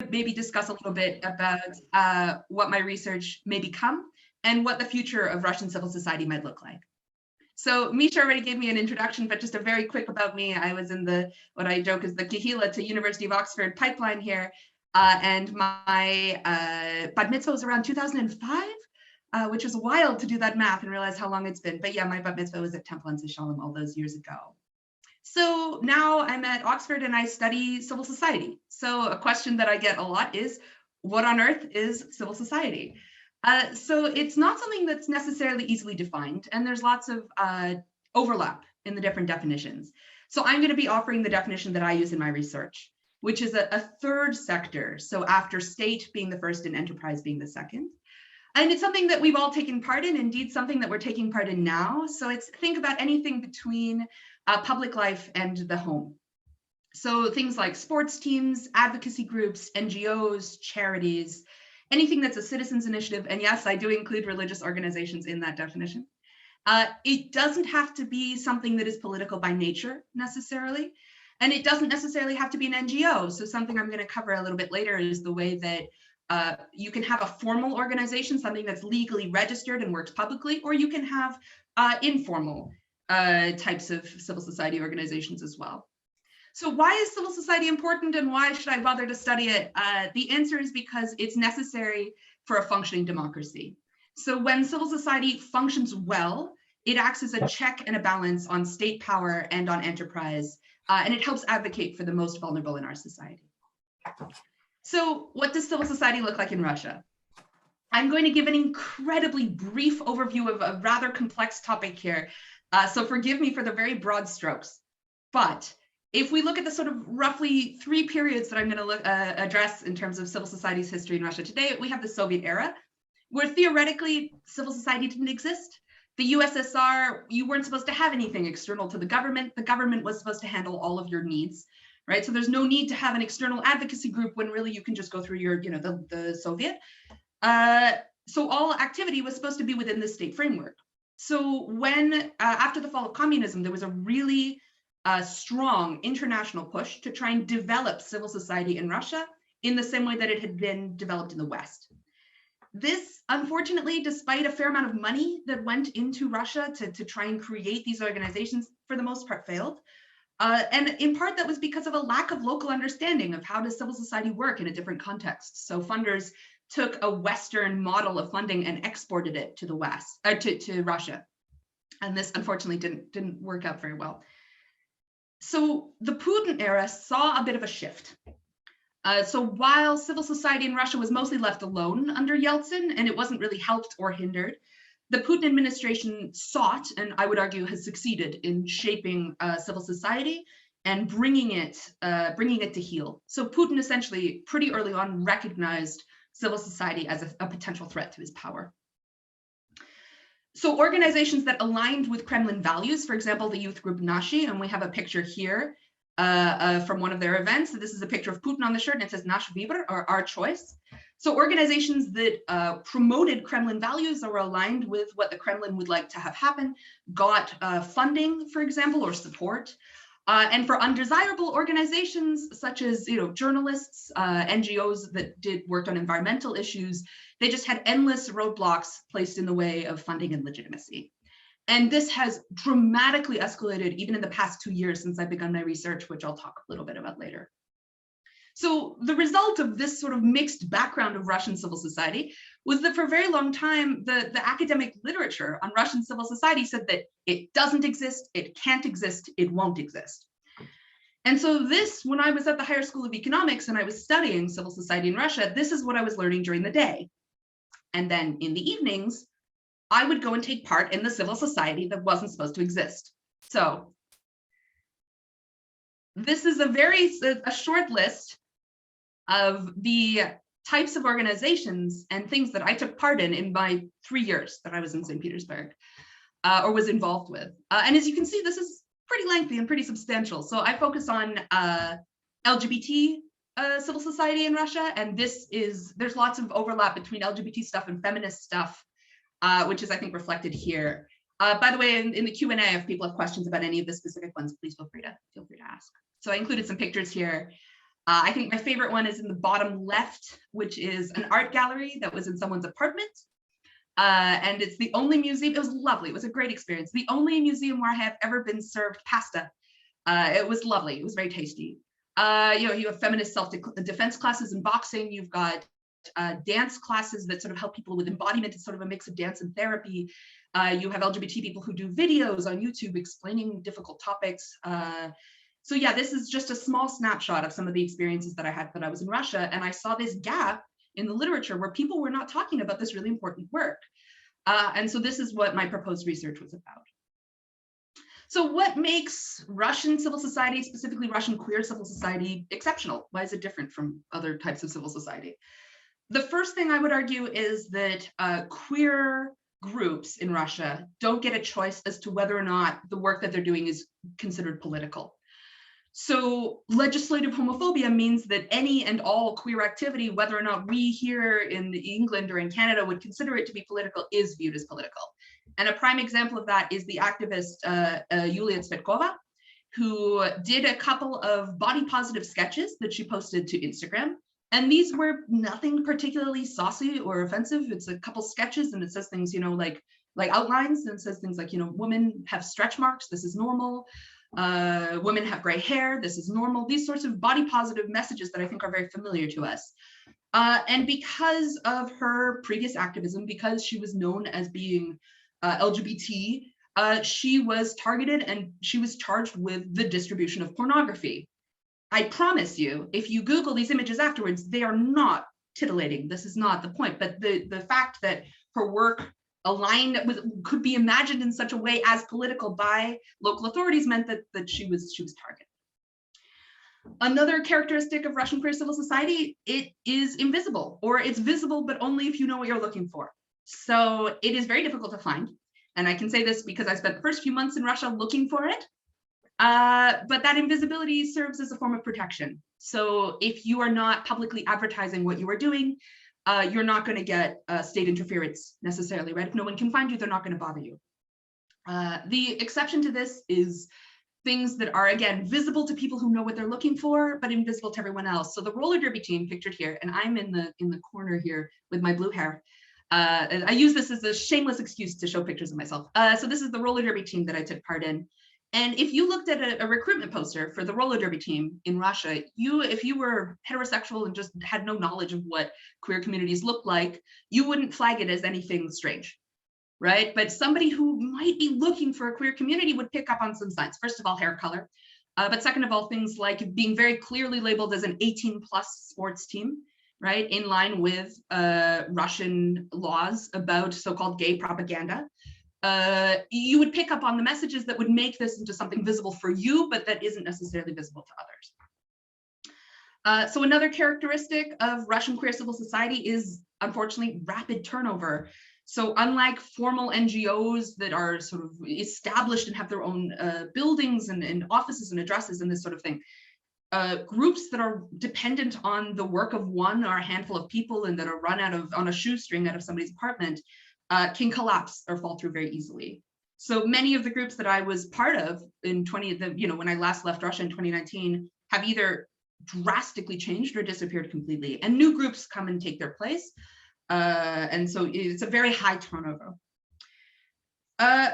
maybe discuss a little bit about what my research may become and what the future of Russian civil society might look like. So Misha already gave me an introduction, but just a very quick about me. I was in the, what I joke is the Kehila to University of Oxford pipeline here. And my bat mitzvah was around 2005, which was wild to do that math and realize how long it's been. But yeah, my bat mitzvah was at Temple Anshe Sholom all those years ago. So now I'm at Oxford and I study civil society. So a question that I get a lot is, what on earth is civil society? So it's not something that's necessarily easily defined, and there's lots of overlap in the different definitions. So I'm going to be offering the definition that I use in my research, which is a third sector. So after state being the first and enterprise being the second. And it's something that we've all taken part in, indeed something that we're taking part in now. So it's think about anything between public life and the home. So things like sports teams, advocacy groups, NGOs, charities, anything that's a citizens initiative, and yes, I do include religious organizations in that definition. It doesn't have to be something that is political by nature necessarily, and it doesn't necessarily have to be an NGO. So something I'm going to cover a little bit later is the way that you can have a formal organization, something that's legally registered and works publicly, or you can have informal types of civil society organizations as well. So why is civil society important and why should I bother to study it? The answer is because it's necessary for a functioning democracy. So when civil society functions well, it acts as a check and a balance on state power and on enterprise, and it helps advocate for the most vulnerable in our society. So what does civil society look like in Russia? I'm going to give an incredibly brief overview of a rather complex topic here, so forgive me for the very broad strokes, but if we look at the sort of roughly 3 periods that I'm going to address in terms of civil society's history in Russia today, we have the Soviet era, where theoretically civil society didn't exist. The USSR, you weren't supposed to have anything external to the government. The government was supposed to handle all of your needs, right? So there's no need to have an external advocacy group when really you can just go through your, the Soviet. So all activity was supposed to be within the state framework. So when, after the fall of communism, there was a really strong international push to try and develop civil society in Russia in the same way that it had been developed in the West. This, unfortunately, despite a fair amount of money that went into Russia to try and create these organizations, for the most part failed. And in part, that was because of a lack of local understanding of how does civil society work in a different context. So funders took a Western model of funding and exported it to the West, to Russia. And this, unfortunately, didn't work out very well. So the Putin era saw a bit of a shift. So while civil society in Russia was mostly left alone under Yeltsin, and it wasn't really helped or hindered, the Putin administration sought, and I would argue has succeeded in shaping civil society and bringing it to heel. So Putin essentially pretty early on recognized civil society as a potential threat to his power. So organizations that aligned with Kremlin values, for example, the youth group Nashi, and we have a picture here from one of their events. So this is a picture of Putin on the shirt, and it says Nash Vybor, or our choice. So organizations that promoted Kremlin values or were aligned with what the Kremlin would like to have happen got funding, for example, or support. And for undesirable organizations such as journalists, NGOs that worked on environmental issues, they just had endless roadblocks placed in the way of funding and legitimacy. And this has dramatically escalated even in the past 2 years since I've begun my research, which I'll talk a little bit about later. So the result of this sort of mixed background of Russian civil society was that for a very long time, the academic literature on Russian civil society said that it doesn't exist, it can't exist, it won't exist. And so this, when I was at the Higher School of Economics and I was studying civil society in Russia, this is what I was learning during the day. And then in the evenings, I would go and take part in the civil society that wasn't supposed to exist. So this is a short list of the types of organizations and things that I took part in my 3 years that I was in St. Petersburg or was involved with. And as you can see, this is pretty lengthy and pretty substantial. So I focus on LGBT civil society in Russia, and there's lots of overlap between LGBT stuff and feminist stuff, which is, I think, reflected here. By the way, in the Q&A, if people have questions about any of the specific ones, please feel free to ask. So I included some pictures here. I think my favorite one is in the bottom left, which is an art gallery that was in someone's apartment. And it's the only museum, it was lovely, it was a great experience. The only museum where I have ever been served pasta. It was lovely, it was very tasty. You have feminist self-defense classes in boxing, you've got dance classes that sort of help people with embodiment. It's sort of a mix of dance and therapy. You have LGBT people who do videos on YouTube explaining difficult topics. So yeah, this is just a small snapshot of some of the experiences that I had when I was in Russia. And I saw this gap in the literature where people were not talking about this really important work. And so this is what my proposed research was about. So what makes Russian civil society, specifically Russian queer civil society, exceptional? Why is it different from other types of civil society? The first thing I would argue is that queer groups in Russia don't get a choice as to whether or not the work that they're doing is considered political. So legislative homophobia means that any and all queer activity, whether or not we here in England or in Canada would consider it to be political, is viewed as political. And a prime example of that is the activist Yulia Tsvetkova, who did a couple of body positive sketches that she posted to Instagram. And these were nothing particularly saucy or offensive. It's a couple sketches and it says things, like outlines, and it says things like, women have stretch marks, this is normal. Women have gray hair, this is normal. These sorts of body positive messages that I think are very familiar to us. And because of her previous activism, because she was known as being LGBT, she was targeted and she was charged with the distribution of pornography. I promise you, if you Google these images afterwards, they are not titillating. This is not the point. But the fact that her work aligned with, could be imagined in such a way as political by local authorities meant that she was targeted. Another characteristic of Russian queer civil society, it is invisible, or it's visible, but only if you know what you're looking for. So it is very difficult to find. And I can say this because I spent the first few months in Russia looking for it. But that invisibility serves as a form of protection. So if you are not publicly advertising what you are doing, you're not going to get state interference necessarily, right? If no one can find you, they're not going to bother you. The exception to this is things that are, again, visible to people who know what they're looking for, but invisible to everyone else. So the roller derby team pictured here, and I'm in the corner here with my blue hair. And I use this as a shameless excuse to show pictures of myself. So this is the roller derby team that I took part in. And if you looked at a recruitment poster for the roller derby team in Russia, if you were heterosexual and just had no knowledge of what queer communities look like, you wouldn't flag it as anything strange, right? But somebody who might be looking for a queer community would pick up on some signs. First of all, hair color, but second of all, things like being very clearly labeled as an 18+ sports team, right? In line with Russian laws about so-called gay propaganda. You would pick up on the messages that would make this into something visible for you, but that isn't necessarily visible to others. So another characteristic of Russian queer civil society is, unfortunately, rapid turnover. So unlike formal NGOs that are sort of established and have their own buildings and offices and addresses and this sort of thing, groups that are dependent on the work of one or a handful of people and that are run on a shoestring out of somebody's apartment can collapse or fall through very easily. So many of the groups that I was part of in when I last left Russia in 2019 have either drastically changed or disappeared completely, and new groups come and take their place. And so it's a very high turnover.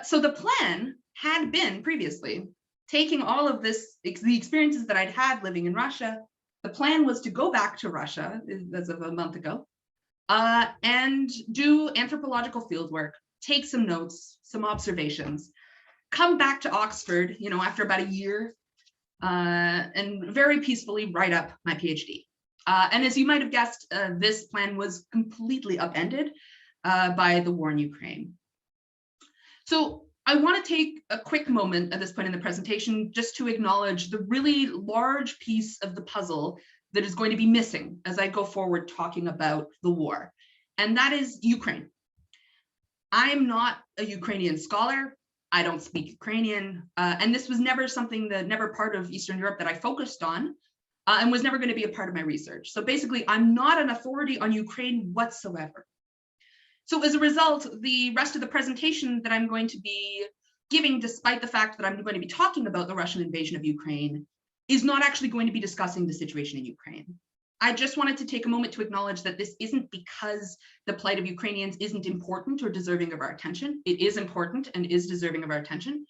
So the plan had been previously taking all of this, the experiences that I'd had living in Russia, the plan was to go back to Russia as of a month ago, and do anthropological fieldwork, take some notes, some observations, come back to Oxford, after about a year, and very peacefully write up my PhD. And as you might have guessed, this plan was completely upended by the war in Ukraine. So I want to take a quick moment at this point in the presentation just to acknowledge the really large piece of the puzzle that is going to be missing as I go forward talking about the war, and that is Ukraine. I'm not a Ukrainian scholar. I don't speak Ukrainian, and this was never part of Eastern Europe that I focused on, and was never going to be a part of my research. So basically, I'm not an authority on Ukraine whatsoever. So as a result, the rest of the presentation that I'm going to be giving, despite the fact that I'm going to be talking about the Russian invasion of Ukraine, is not actually going to be discussing the situation in Ukraine. I just wanted to take a moment to acknowledge that this isn't because the plight of Ukrainians isn't important or deserving of our attention. It is important and is deserving of our attention.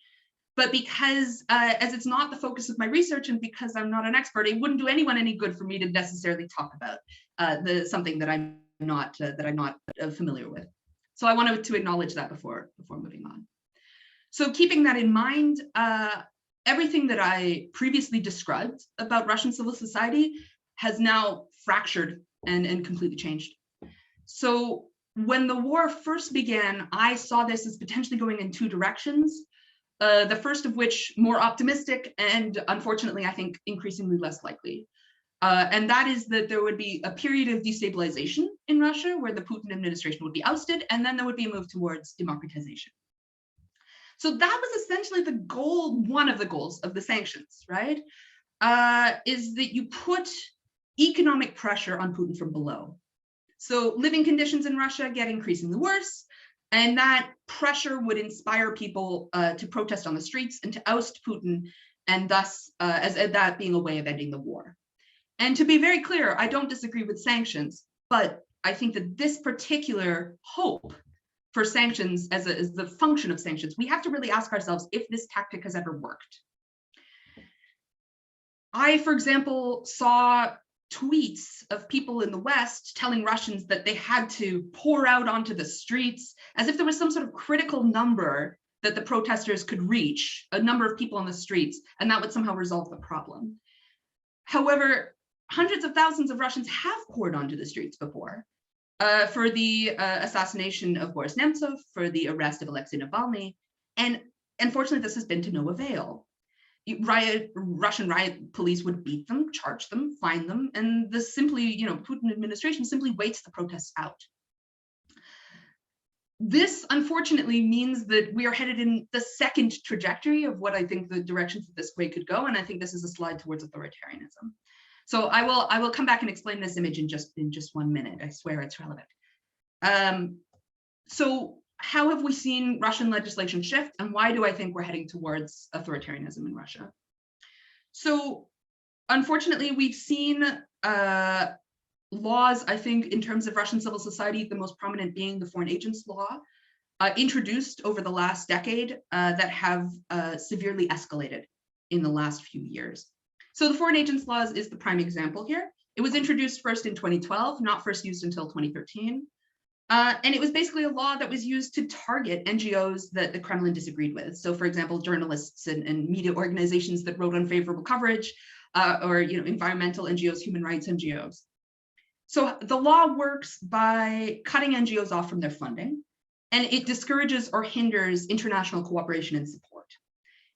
But because as it's not the focus of my research and because I'm not an expert, it wouldn't do anyone any good for me to necessarily talk about something that I'm not familiar with. So I wanted to acknowledge that before moving on. So keeping that in mind, everything that I previously described about Russian civil society has now fractured and completely changed. So when the war first began, I saw this as potentially going in two directions. The first of which more optimistic and unfortunately, I think increasingly less likely. And that is that there would be a period of destabilization in Russia where the Putin administration would be ousted, and then there would be a move towards democratization. So that was essentially the goal, one of the goals of the sanctions, right? Is that you put economic pressure on Putin from below. So living conditions in Russia get increasingly worse, and that pressure would inspire people to protest on the streets and to oust Putin, and thus as that being a way of ending the war. And to be very clear, I don't disagree with sanctions, but I think that this particular hope for sanctions as the function of sanctions, we have to really ask ourselves if this tactic has ever worked. I, for example, saw tweets of people in the West telling Russians that they had to pour out onto the streets as if there was some sort of critical number that the protesters could reach, a number of people on the streets, and that would somehow resolve the problem. However, hundreds of thousands of Russians have poured onto the streets before for the assassination of Boris Nemtsov, for the arrest of Alexei Navalny, and unfortunately, this has been to no avail. Russian riot police would beat them, charge them, fine them, and this simply, Putin administration simply waits the protests out. This unfortunately means that we are headed in the second trajectory of what I think the directions that this way could go, and I think this is a slide towards authoritarianism. So I will come back and explain this image in just 1 minute. I swear it's relevant. So how have we seen Russian legislation shift, and why do I think we're heading towards authoritarianism in Russia? So unfortunately, we've seen laws, I think, in terms of Russian civil society, the most prominent being the Foreign Agents Law, introduced over the last decade that have severely escalated in the last few years. So the Foreign Agents Law is the prime example here. It was introduced first in 2012, not first used until 2013. And it was basically a law that was used to target NGOs that the Kremlin disagreed with. So for example, journalists and media organizations that wrote unfavorable coverage, or environmental NGOs, human rights NGOs. So the law works by cutting NGOs off from their funding, and it discourages or hinders international cooperation and support.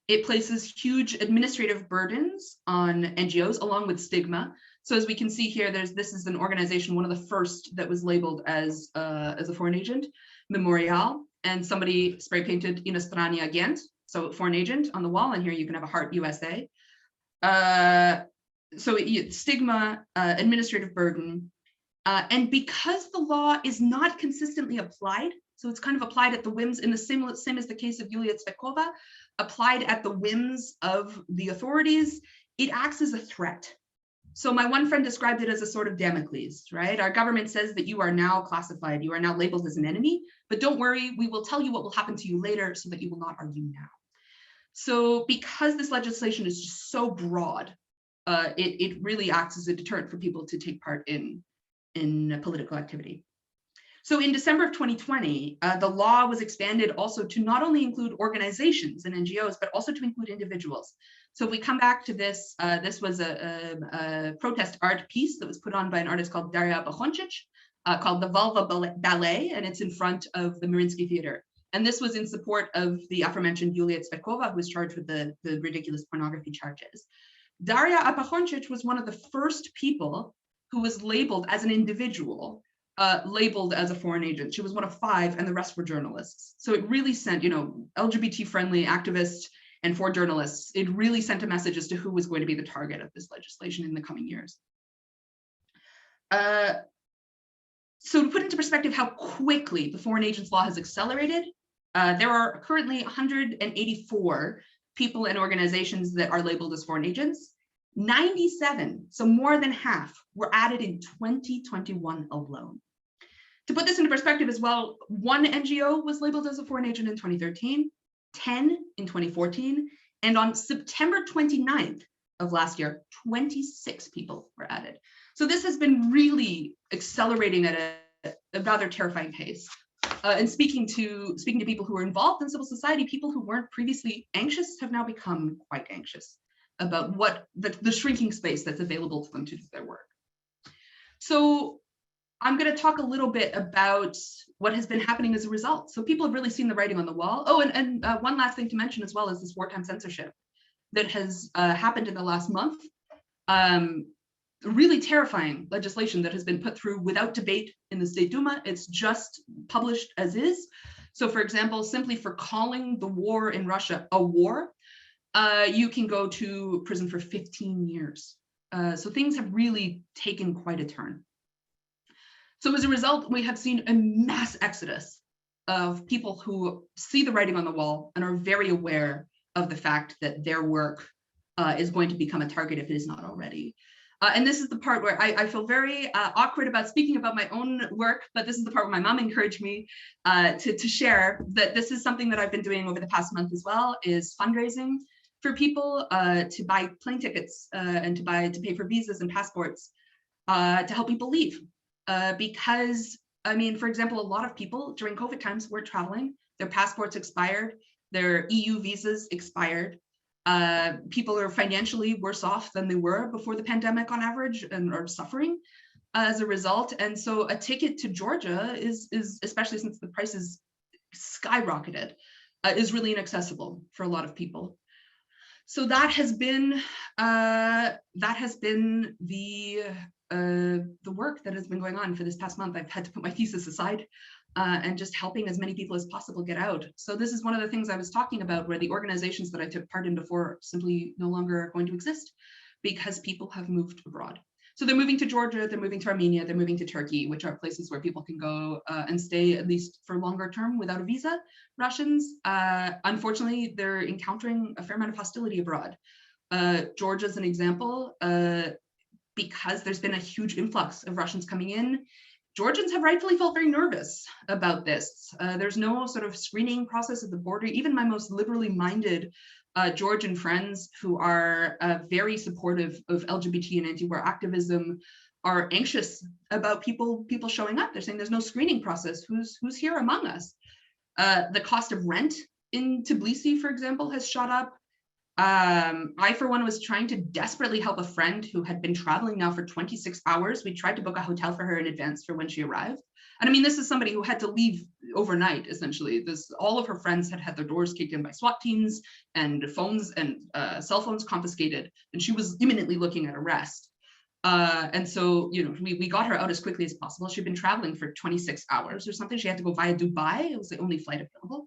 It places huge administrative burdens on NGOs along with stigma. So as we can see here, this is an organization, one of the first that was labeled as a foreign agent, Memorial, and somebody spray painted Иностранный агент, so foreign agent on the wall, and here you can have a heart USA. So stigma, administrative burden, and because the law is not consistently applied, so it's kind of applied at the whims, in the same as the case of Yulia Tsvetkova, applied at the whims of the authorities, it acts as a threat. So my one friend described it as a sort of Damocles, right? Our government says that you are now classified, you are now labeled as an enemy, but don't worry, we will tell you what will happen to you later so that you will not argue now. So because this legislation is just so broad, it really acts as a deterrent for people to take part in political activity. So in December of 2020, the law was expanded also to not only include organizations and NGOs, but also to include individuals. So if we come back to this, this was a protest art piece that was put on by an artist called Daria Apakhonchich, called the Volva Ballet, and it's in front of the Mariinsky Theater. And this was in support of the aforementioned Yulia Tsvetkova, who was charged with the ridiculous pornography charges. Daria Apakhonchich was one of the first people who was labeled as an individual, labeled as a foreign agent. She was one of 5, and the rest were journalists. So it really sent, LGBT-friendly activists and 4 journalists, it really sent a message as to who was going to be the target of this legislation in the coming years. So to put into perspective how quickly the Foreign Agents Law has accelerated, there are currently 184 people and organizations that are labeled as foreign agents. 97, so more than half, were added in 2021 alone. To put this into perspective as well, one NGO was labeled as a foreign agent in 2013, 10 in 2014, and on September 29th of last year, 26 people were added. So this has been really accelerating at a rather terrifying pace. And speaking to people who are involved in civil society, people who weren't previously anxious have now become quite anxious about what the shrinking space that's available to them to do their work. So I'm going to talk a little bit about what has been happening as a result. So people have really seen the writing on the wall. Oh, and one last thing to mention as well is this wartime censorship that has happened in the last month. Really terrifying legislation that has been put through without debate in the State Duma. It's just published as is. So for example, simply for calling the war in Russia a war, you can go to prison for 15 years. So things have really taken quite a turn. So as a result, we have seen a mass exodus of people who see the writing on the wall and are very aware of the fact that their work is going to become a target if it is not already. And this is the part where I feel very awkward about speaking about my own work, but this is the part where my mom encouraged me to share that this is something that I've been doing over the past month as well, is fundraising for people to buy plane tickets and to pay for visas and passports to help people leave. Because, I mean, for example, a lot of people during COVID times were traveling, their passports expired, their EU visas expired. People are financially worse off than they were before the pandemic on average and are suffering as a result. And so a ticket to Georgia is especially since the prices skyrocketed, is really inaccessible for a lot of people. So that has been the work that has been going on for this past month. I've had to put my thesis aside and just helping as many people as possible get out. So this is one of the things I was talking about, where the organizations that I took part in before simply no longer are going to exist because people have moved abroad. So they're moving to Georgia, they're moving to Armenia, they're moving to Turkey, which are places where people can go and stay at least for longer term without a visa. Russians, unfortunately, they're encountering a fair amount of hostility abroad. Georgia's an example. Because there's been a huge influx of Russians coming in, Georgians have rightfully felt very nervous about this. There's no sort of screening process at the border. Even my most liberally minded Georgian friends who are very supportive of LGBT and anti-war activism are anxious about people showing up. They're saying there's no screening process. Who's here among us? The cost of rent in Tbilisi, for example, has shot up. I, for one, was trying to desperately help a friend who had been traveling now for 26 hours. We tried to book a hotel for her in advance for when she arrived. And I mean, this is somebody who had to leave overnight, essentially. All of her friends had their doors kicked in by SWAT teams and phones and cell phones confiscated. And she was imminently looking at arrest. And so, you know, we got her out as quickly as possible. She'd been traveling for 26 hours or something. She had to go via Dubai. It was the only flight available.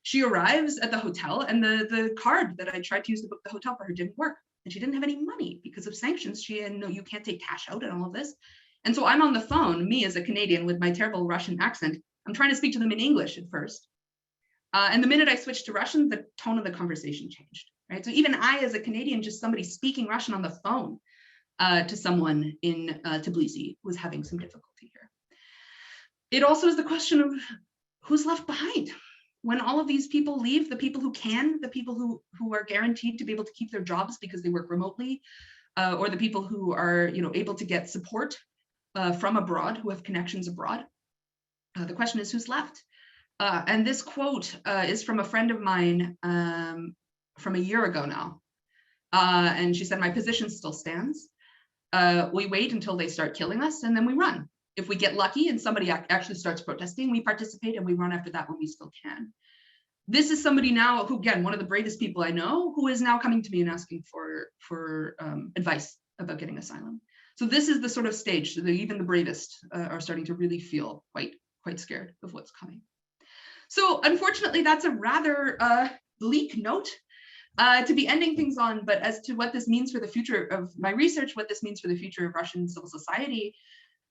She arrives at the hotel and the card that I tried to use to book the hotel for her didn't work. And she didn't have any money because of sanctions. She had no, you can't take cash out and all of this. And so I'm on the phone, me as a Canadian with my terrible Russian accent, I'm trying to speak to them in English at first. And the minute I switched to Russian, the tone of the conversation changed, right? So even I, as a Canadian, just somebody speaking Russian on the phone to someone in Tbilisi was having some difficulty here. It also is the question of who's left behind. When all of these people leave, the people who can, the people who are guaranteed to be able to keep their jobs because they work remotely, or the people who are, you know, able to get support from abroad, who have connections abroad. The question is who's left? And this quote is from a friend of mine from a year ago now. And she said, my position still stands. We wait until they start killing us and then we run. If we get lucky and somebody actually starts protesting, we participate and we run after that when we still can. This is somebody now who, again, one of the bravest people I know, who is now coming to me and asking for advice about getting asylum. So this is the sort of stage that even the bravest are starting to really feel quite scared of what's coming. So unfortunately, that's a rather bleak note to be ending things on, but as to what this means for the future of my research, what this means for the future of Russian civil society,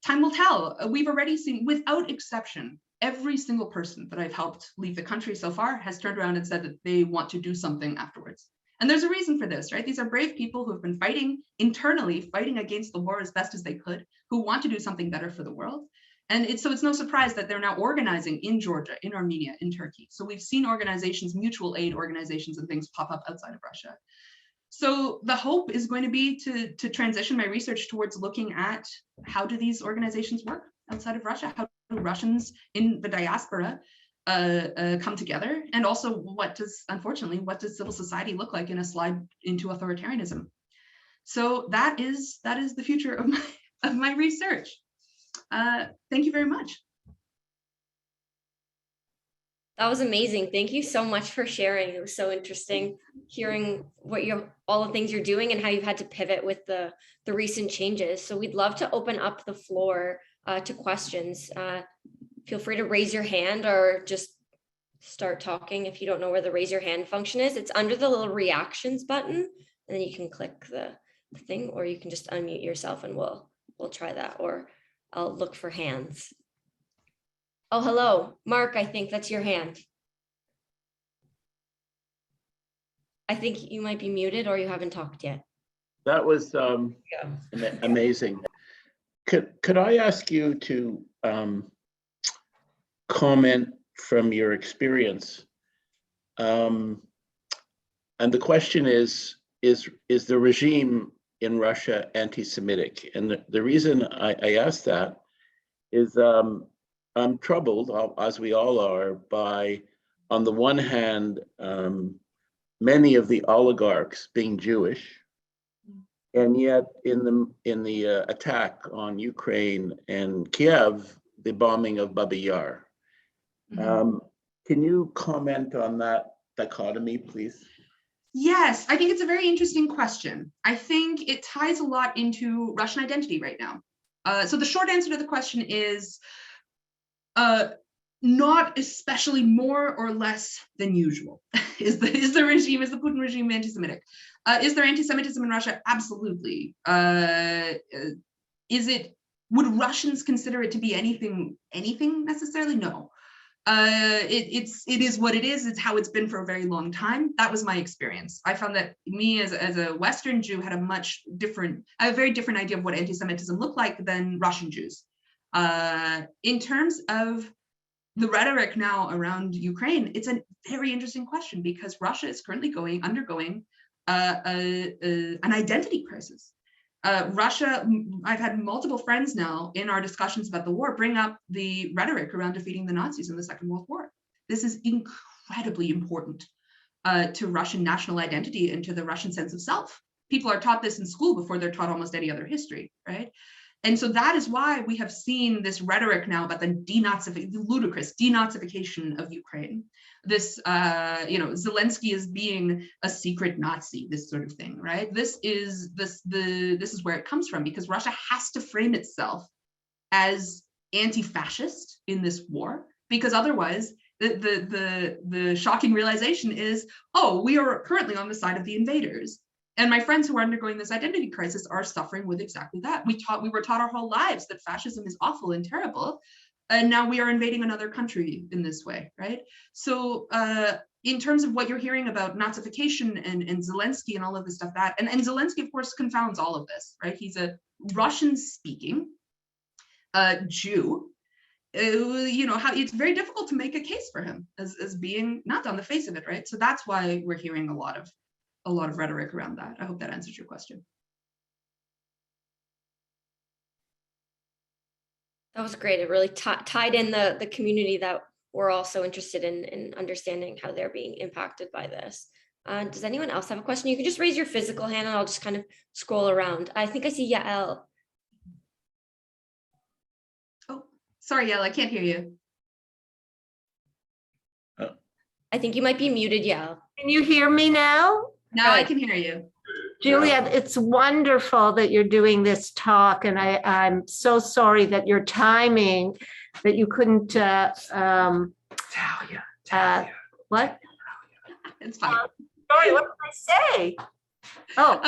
time will tell. We've already seen, without exception, every single person that I've helped leave the country so far has turned around and said that they want to do something afterwards. And there's a reason for this, right? These are brave people who have been fighting internally, fighting against the war as best as they could, who want to do something better for the world. And so it's no surprise that they're now organizing in Georgia, in Armenia, in Turkey. So we've seen organizations, mutual aid organizations and things pop up outside of Russia. So the hope is going to be to transition my research towards looking at how do these organizations work outside of Russia? How do Russians in the diaspora come together? And also unfortunately, what does civil society look like in a slide into authoritarianism? So that is the future of my research. Thank you very much. That was amazing. Thank you so much for sharing. It was so interesting hearing what all the things you're doing and how you've had to pivot with the recent changes. So we'd love to open up the floor to questions. Feel free to raise your hand or just start talking if you don't know where the raise your hand function is. It's under the little reactions button, and then you can click the thing, or you can just unmute yourself and we'll try that, or I'll look for hands. Oh, hello, Mark, I think that's your hand. I think you might be muted or you haven't talked yet. That was amazing. Could I ask you to comment from your experience? And the question is the regime in Russia anti-Semitic? And the reason I ask that is I'm troubled, as we all are, by, on the one hand, many of the oligarchs being Jewish, and yet in the attack on Ukraine and Kiev, the bombing of Babi Yar. Can you comment on that dichotomy, please? Yes, I think it's a very interesting question. I think it ties a lot into Russian identity right now. So the short answer to the question is not especially more or less than usual. Is the Putin regime anti-Semitic? Is there anti-Semitism in Russia? Absolutely. Would Russians consider it to be anything necessarily? No. It is what it is. It's how it's been for a very long time. That was my experience. I found that me as a Western Jew had a very different idea of what anti-Semitism looked like than Russian Jews. In terms of the rhetoric now around Ukraine, it's a very interesting question because Russia is currently undergoing an identity crisis. Russia, I've had multiple friends now in our discussions about the war bring up the rhetoric around defeating the Nazis in the Second World War. This is incredibly important to Russian national identity and to the Russian sense of self. People are taught this in school before they're taught almost any other history, right? And so that is why we have seen this rhetoric now about the ludicrous denazification of Ukraine. This, Zelensky as being a secret Nazi, this sort of thing, right? This is where it comes from, because Russia has to frame itself as anti-fascist in this war, because otherwise the shocking realization is, oh, we are currently on the side of the invaders. And my friends who are undergoing this identity crisis are suffering with exactly that. We were taught our whole lives that fascism is awful and terrible, and now we are invading another country in this way, right? So in terms of what you're hearing about Nazification and Zelensky and all of this stuff, and Zelensky, of course, confounds all of this, right? He's a Russian-speaking Jew. It's very difficult to make a case for him as being not on the face of it, right? So that's why we're hearing a lot of rhetoric around that. I hope that answers your question. That was great. It really tied in the community that we're also interested in understanding how they're being impacted by this. Does anyone else have a question? You can just raise your physical hand and I'll just kind of scroll around. I think I see Yael. Oh, sorry, Yael, I can't hear you. I think you might be muted, Yael. Can you hear me now? Now I can hear you. Juliet, it's wonderful that you're doing this talk, and I'm so sorry that your timing, that you couldn't, Talia. what? It's fine. Sorry, what did I say? Oh,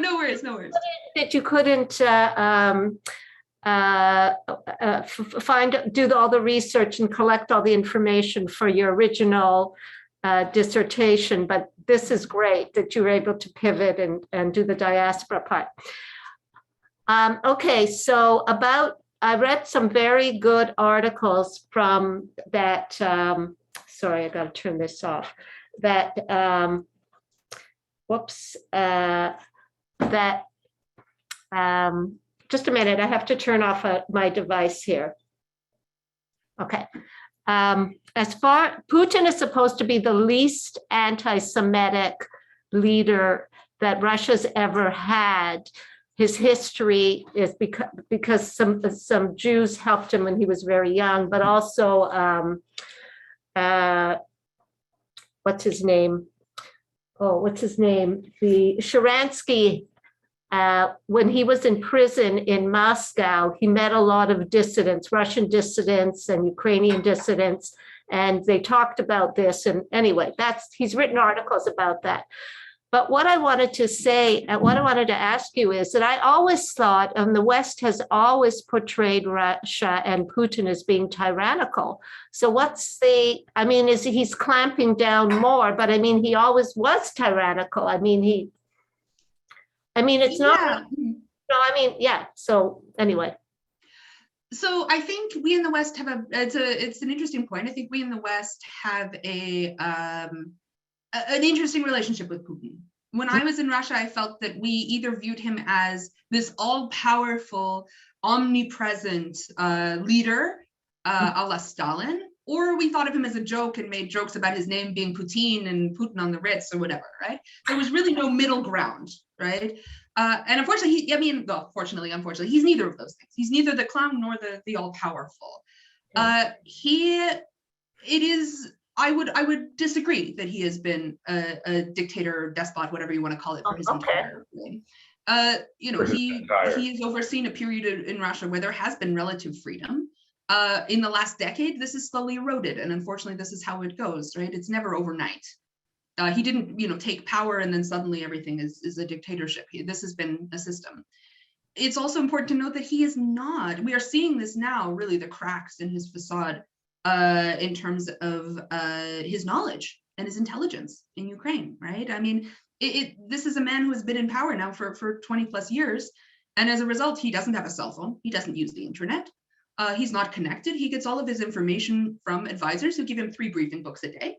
No worries. that you couldn't do all the research and collect all the information for your original dissertation, but this is great that you were able to pivot and do the diaspora part. Okay, so I read some very good articles from that, sorry, I got to turn this off, that, just a minute, I have to turn off my device here. Okay. Putin is supposed to be the least anti-Semitic leader that Russia's ever had. His history is because some Jews helped him when he was very young, but also what's his name? The Sharansky. When he was in prison in Moscow, he met a lot of dissidents, Russian dissidents and Ukrainian dissidents, and they talked about this. And anyway, he's written articles about that. But what I wanted to say, and what I wanted to ask you is that I always thought, and the West has always portrayed Russia and Putin as being tyrannical. So he's clamping down more, but I mean, he always was tyrannical. It's not, yeah. So anyway. So I think we in the West have it's an interesting point. I think we in the West have an interesting relationship with Putin. When I was in Russia, I felt that we either viewed him as this all-powerful, omnipresent leader, a la Stalin, or we thought of him as a joke and made jokes about his name being Putin and Putin on the Ritz or whatever, right? There was really no middle ground, right? And unfortunately, unfortunately, he's neither of those things. He's neither the clown nor the all-powerful. I would disagree that he has been a dictator, despot, whatever you want to call it, for his entire reign. He has overseen a period in Russia where there has been relative freedom. In the last decade, this is slowly eroded, and unfortunately, this is how it goes, right? It's never overnight. He didn't, take power and then suddenly everything is a dictatorship. This has been a system. It's also important to note that he is not. We are seeing this now, really, the cracks in his facade in terms of his knowledge and his intelligence in Ukraine, right? I mean, this is a man who has been in power now for 20 plus years, and as a result, he doesn't have a cell phone. He doesn't use the internet. He's not connected. He gets all of his information from advisors who give him 3 briefing books a day.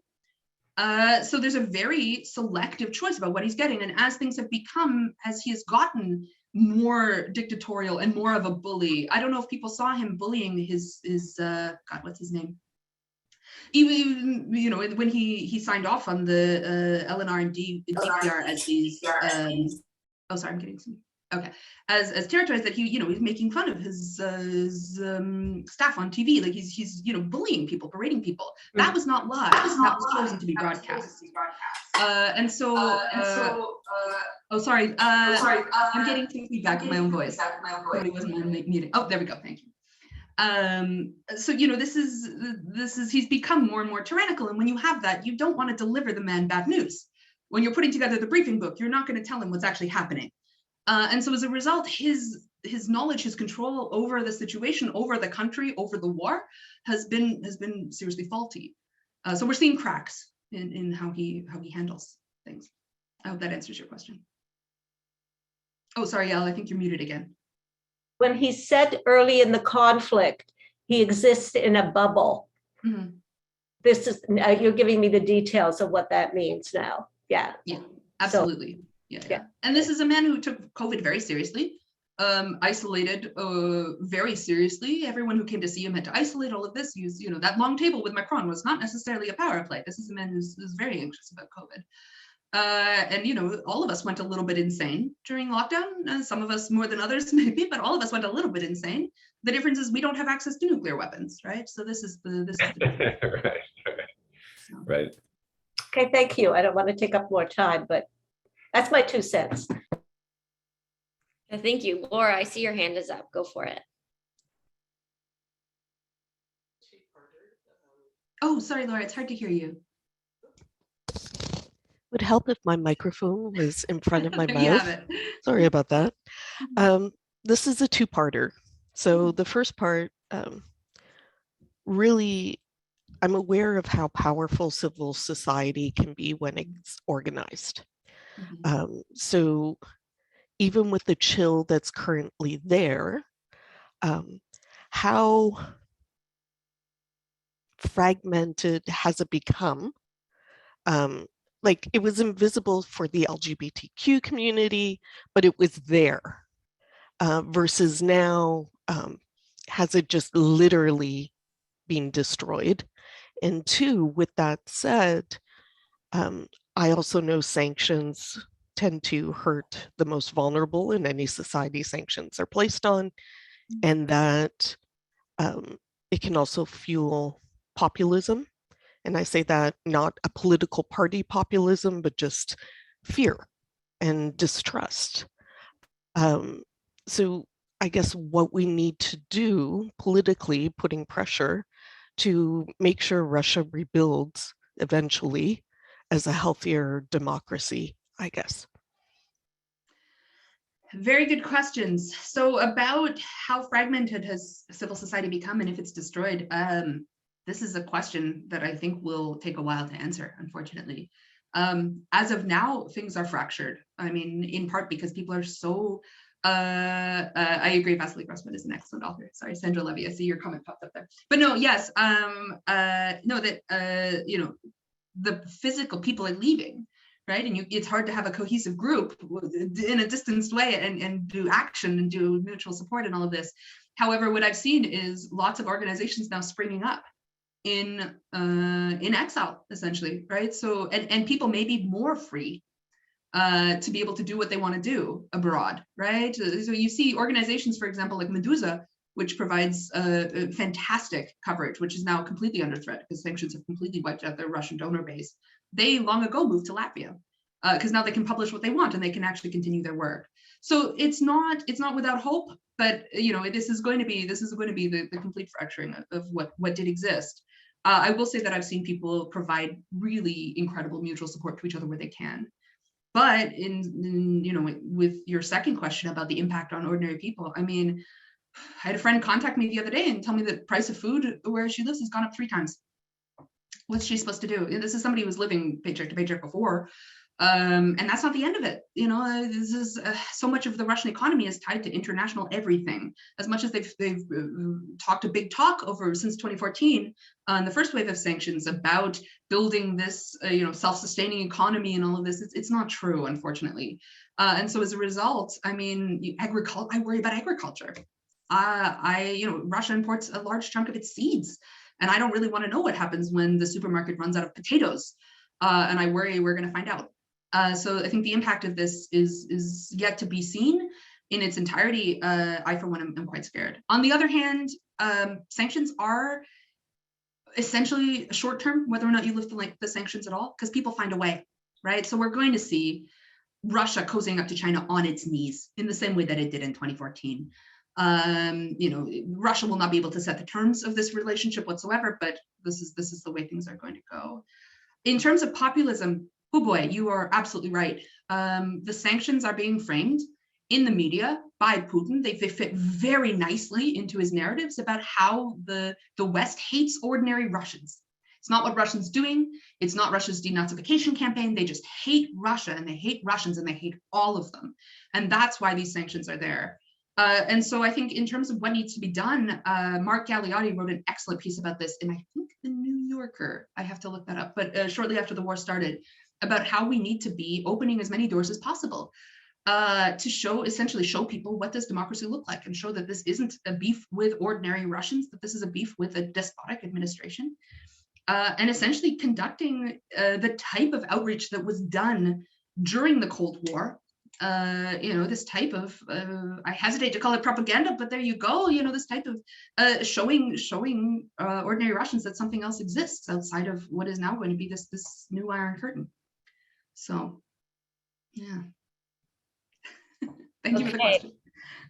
So there's a very selective choice about what he's getting. And as things have become, as he has gotten more dictatorial and more of a bully, I don't know if people saw him bullying his God, what's his name? Even, when he signed off on the LNR and DPR as these, oh, sorry, I'm getting some. Okay, as territories that he's making fun of his staff on TV, like he's bullying people, berating people. That was not live. That was chosen to be broadcast. Oh, sorry. I'm getting some feedback in my own voice. Somebody wasn't on muting. Oh, there we go. Thank you. So this is he's become more and more tyrannical, and when you have that, you don't want to deliver the man bad news. When you're putting together the briefing book, you're not going to tell him what's actually happening. And so as a result, his knowledge, his control over the situation, over the country, over the war has been seriously faulty. So we're seeing cracks in how he handles things. I hope that answers your question. Oh, sorry, Yael, I think you're muted again. When he said early in the conflict, he exists in a bubble. Mm-hmm. This is, you're giving me the details of what that means now. Yeah. Yeah, absolutely. So, yeah. And this is a man who took COVID very seriously, isolated very seriously. Everyone who came to see him had to isolate. All of this, use that long table with Macron was not necessarily a power play. This is a man who's very anxious about COVID. And all of us went a little bit insane during lockdown. Some of us more than others, maybe, but all of us went a little bit insane. The difference is we don't have access to nuclear weapons, right? So this is the right. Okay, thank you. I don't want to take up more time, but that's my 2 cents. Thank you. Laura, I see your hand is up. Go for it. Oh, sorry, Laura, it's hard to hear you. Would help if my microphone was in front of my You have mouth. it. Sorry about that. This is a 2-parter. So the first part, really, I'm aware of how powerful civil society can be when it's organized. So even with the chill that's currently there, how fragmented has it become? Like it was invisible for the LGBTQ community, but it was there. Versus now, has it just literally been destroyed? And two, with that said, I also know sanctions tend to hurt the most vulnerable in any society sanctions are placed on, and that it can also fuel populism. And I say that not a political party populism, but just fear and distrust. So I guess what we need to do politically, putting pressure to make sure Russia rebuilds eventually as a healthier democracy, I guess. Very good questions. So about how fragmented has civil society become and if it's destroyed, this is a question that I think will take a while to answer, unfortunately. As of now, things are fractured. I mean, in part because people are so, I agree, Vasily Grossman is an excellent author. Sorry, Sandra Levy, I see your comment popped up there. But no, yes, no, that, you know, the physical people are leaving, right? And it's hard to have a cohesive group in a distanced way and do action and do mutual support and all of this. However, what I've seen is lots of organizations now springing up in exile, essentially, right? So, and people may be more free to be able to do what they want to do abroad, right? So you see organizations, for example, like Medusa, which provides fantastic coverage, which is now completely under threat because sanctions have completely wiped out their Russian donor base. They long ago moved to Latvia because now they can publish what they want and they can actually continue their work. So it's not without hope, but you know, this is going to be the complete fracturing of what did exist. I will say that I've seen people provide really incredible mutual support to each other where they can. But in you know, with your second question about the impact on ordinary people, I mean, I had a friend contact me the other day and tell me the price of food where she lives has gone up 3 times. What's she supposed to do? This is somebody who was living paycheck to paycheck before. And that's not the end of it. You know, this is so much of the Russian economy is tied to international everything. As much as they've talked a big talk over since 2014 on the first wave of sanctions about building this, you know, self-sustaining economy and all of this, it's not true, unfortunately. And so as a result, I mean, I worry about agriculture. You know, Russia imports a large chunk of its seeds, and I don't really want to know what happens when the supermarket runs out of potatoes. And I worry we're going to find out. So I think the impact of this is yet to be seen in its entirety. I, for one, am quite scared. On the other hand, sanctions are essentially short-term, whether or not you lift the sanctions at all, because people find a way, right? So we're going to see Russia cozying up to China on its knees in the same way that it did in 2014. You know, Russia will not be able to set the terms of this relationship whatsoever, but this is the way things are going to go. In terms of populism, oh boy, you are absolutely right. The sanctions are being framed in the media by Putin. They fit very nicely into his narratives about how the West hates ordinary Russians. It's not what Russians doing. It's not Russia's denazification campaign. They just hate Russia and they hate Russians and they hate all of them. And that's why these sanctions are there. And so I think in terms of what needs to be done, Mark Galeotti wrote an excellent piece about this in, I think, the New Yorker. I have to look that up, but shortly after the war started, about how we need to be opening as many doors as possible to essentially show people what does democracy look like and show that this isn't a beef with ordinary Russians, that this is a beef with a despotic administration, and essentially conducting the type of outreach that was done during the Cold War. You know, this type of, I hesitate to call it propaganda, but there you go, you know, this type of showing ordinary Russians that something else exists outside of what is now going to be this new Iron Curtain. So, yeah. Thank you for the question.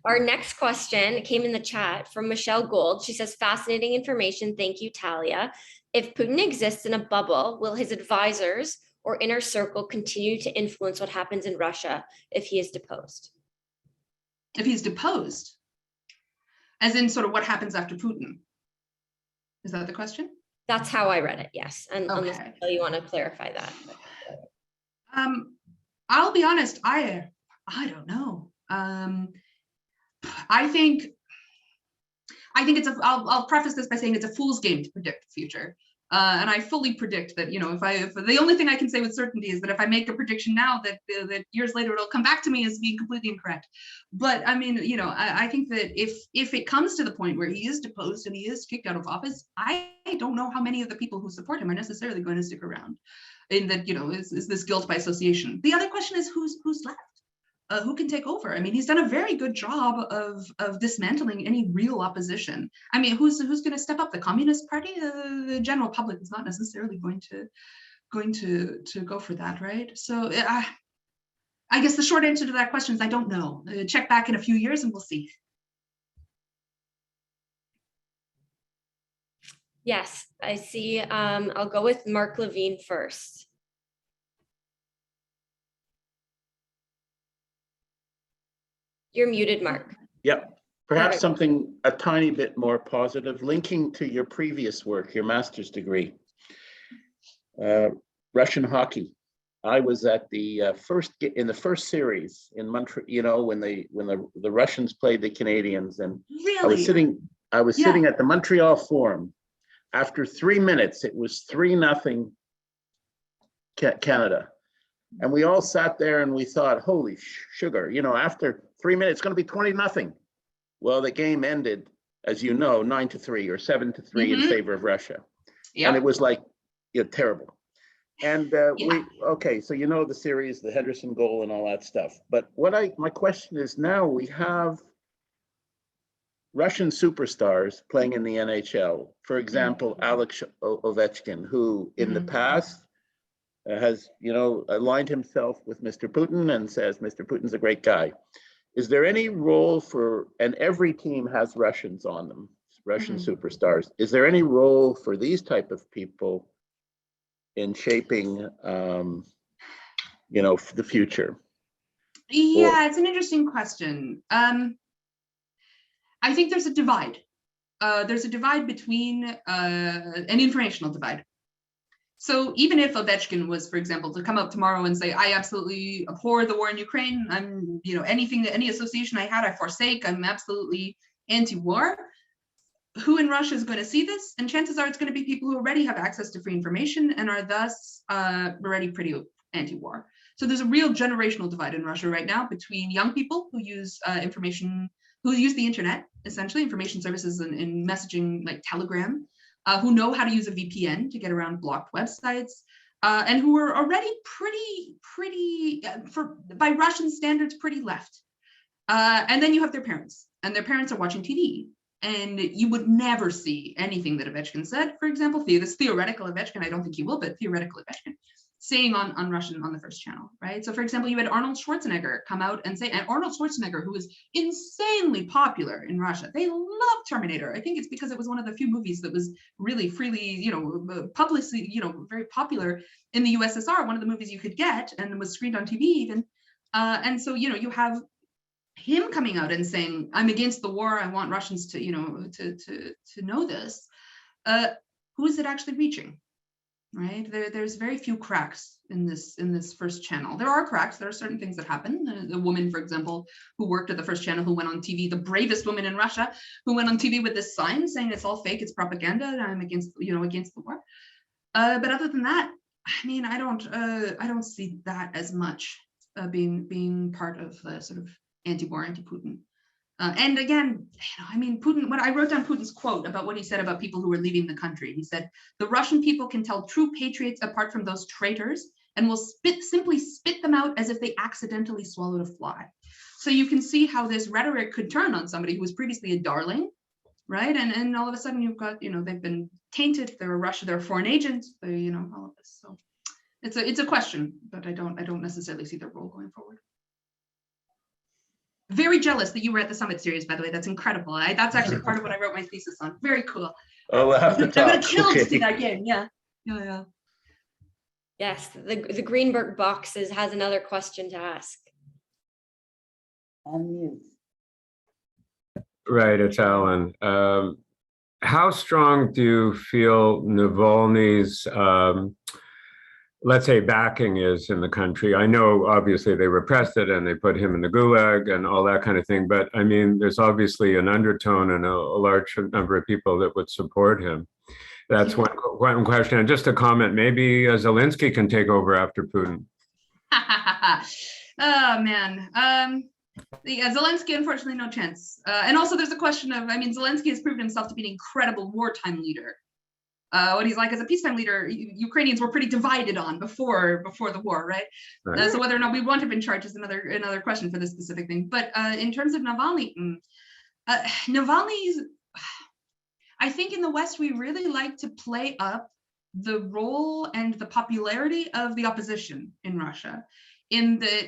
Our next question came in the chat from Michelle Gold. She says, fascinating information. Thank you, Talia. If Putin exists in a bubble, will his advisors or inner circle continue to influence what happens in Russia if he is deposed? If he's deposed, as in sort of what happens after Putin? Is that the question? That's how I read it, yes. And unless Okay. you want to clarify that. I'll be honest, I don't know. I think it's I'll preface this by saying it's a fool's game to predict the future. And I fully predict that, if the only thing I can say with certainty is that if I make a prediction now, that years later it'll come back to me as being completely incorrect. But I mean, I think that if it comes to the point where he is deposed and he is kicked out of office, I don't know how many of the people who support him are necessarily going to stick around. In that, is this guilt by association? The other question is who's left? Who can take over? I mean, he's done a very good job of dismantling any real opposition. I mean, who's going to step up? The Communist Party? The general public is not necessarily going to go for that, right? So I guess the short answer to that question is I don't know. Check back in a few years and we'll see. Yes, I see. I'll go with Mark Levine first. You're muted, Mark. Yep. Perhaps Perfect. something a tiny bit more positive, linking to your previous work, your master's degree. Russian hockey. I was at the in the first series in Montreal, when the Russians played the Canadians, and Really? I was sitting at the Montreal Forum. After 3 minutes, it was 3-0 Canada. And we all sat there and we thought, holy sugar, after 3 minutes, it's going to be 20-0. Well, the game ended, as you know, 9-3 or 7-3 in favor of Russia. Yep. And it was like, terrible. And okay, so the series, the Henderson goal and all that stuff. But my question is, now we have Russian superstars playing in the NHL. For example, Alex Ovechkin, who in the past has, aligned himself with Mr. Putin and says Mr. Putin's a great guy. Is there any role and every team has Russians on them, Russian superstars. Is there any role for these type of people in shaping, the future? Yeah, it's an interesting question. I think there's a divide. There's a divide between an informational divide. So even if Ovechkin was, for example, to come up tomorrow and say, I absolutely abhor the war in Ukraine, I'm, any association I had, I forsake, I'm absolutely anti-war. Who in Russia is going to see this? And chances are it's going to be people who already have access to free information and are thus already pretty anti-war. So there's a real generational divide in Russia right now between young people who use who use the internet, essentially information services and messaging like Telegram, who know how to use a VPN to get around blocked websites, and who are already pretty, by Russian standards, pretty left. And then you have their parents, and their parents are watching TV. And you would never see anything that Ovechkin said, for example, this theoretical Ovechkin, I don't think he will, but theoretical Ovechkin, saying on Russian on the first channel, right? So for example, you had Arnold Schwarzenegger come out and say, and Arnold Schwarzenegger, who is insanely popular in Russia, they love Terminator. I think it's because it was one of the few movies that was really freely, publicly, very popular in the USSR, one of the movies you could get and was screened on TV even. And so, you have him coming out and saying, I'm against the war, I want Russians to, to know this. Who is it actually reaching? Right? There's very few cracks in this first channel. There are cracks. There are certain things that happen. The woman, for example, who worked at the first channel, who went on TV, the bravest woman in Russia, who went on TV with this sign saying it's all fake, it's propaganda, and I'm against the war. But other than that, I mean, I don't see that as much being part of the sort of anti-war, anti-Putin. And again, I mean, Putin, when I wrote down Putin's quote about what he said about people who were leaving the country, he said, the Russian people can tell true patriots apart from those traitors and will simply spit them out as if they accidentally swallowed a fly. So you can see how this rhetoric could turn on somebody who was previously a darling, right? And all of a sudden you've got, they've been tainted, they're a Russia, they're a foreign agent, they, all of this. So it's a question, but I don't necessarily see their role going forward. Very jealous that you were at the Summit series, by the way. That's incredible. That's actually part of what I wrote my thesis on. Very cool. Oh, we'll have to talk. I'm gonna chill Okay. to see that game. Yeah. Yes, the Greenberg box has another question to ask. Unmute. Right, it's Alan. how strong do you feel Navalny's, let's say, backing is in the country? I know obviously they repressed it and they put him in the gulag and all that kind of thing, but I mean, there's obviously an undertone and a large number of people that would support him. That's one question. And just a comment, maybe Zelensky can take over after Putin. Oh man. Yeah, Zelensky, unfortunately, no chance. And also there's a question of, I mean, Zelensky has proven himself to be an incredible wartime leader. What he's like as a peacetime leader, Ukrainians were pretty divided on before the war, right? Right. So whether or not we want him in charge is another question for this specific thing. But in terms of Navalny, Navalny's, I think in the West, we really like to play up the role and the popularity of the opposition in Russia.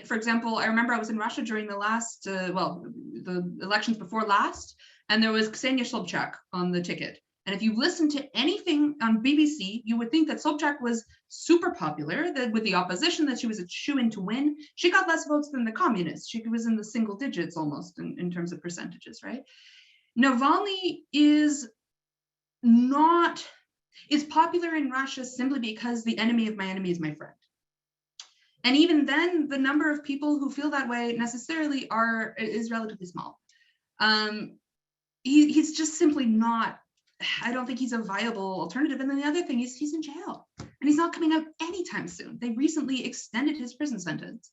For example, I remember I was in Russia during the last, the elections before last, and there was Ksenia Sobchak on the ticket. And if you listen to anything on BBC, you would think that Sobchak was super popular, that with the opposition, that she was a shoo-in to win. She got less votes than the communists. She was in the single digits almost in terms of percentages, right? Navalny is popular in Russia simply because the enemy of my enemy is my friend. And even then, the number of people who feel that way necessarily is relatively small. He's just simply not, I don't think he's a viable alternative. And then the other thing is he's in jail and he's not coming out anytime soon. They recently extended his prison sentence.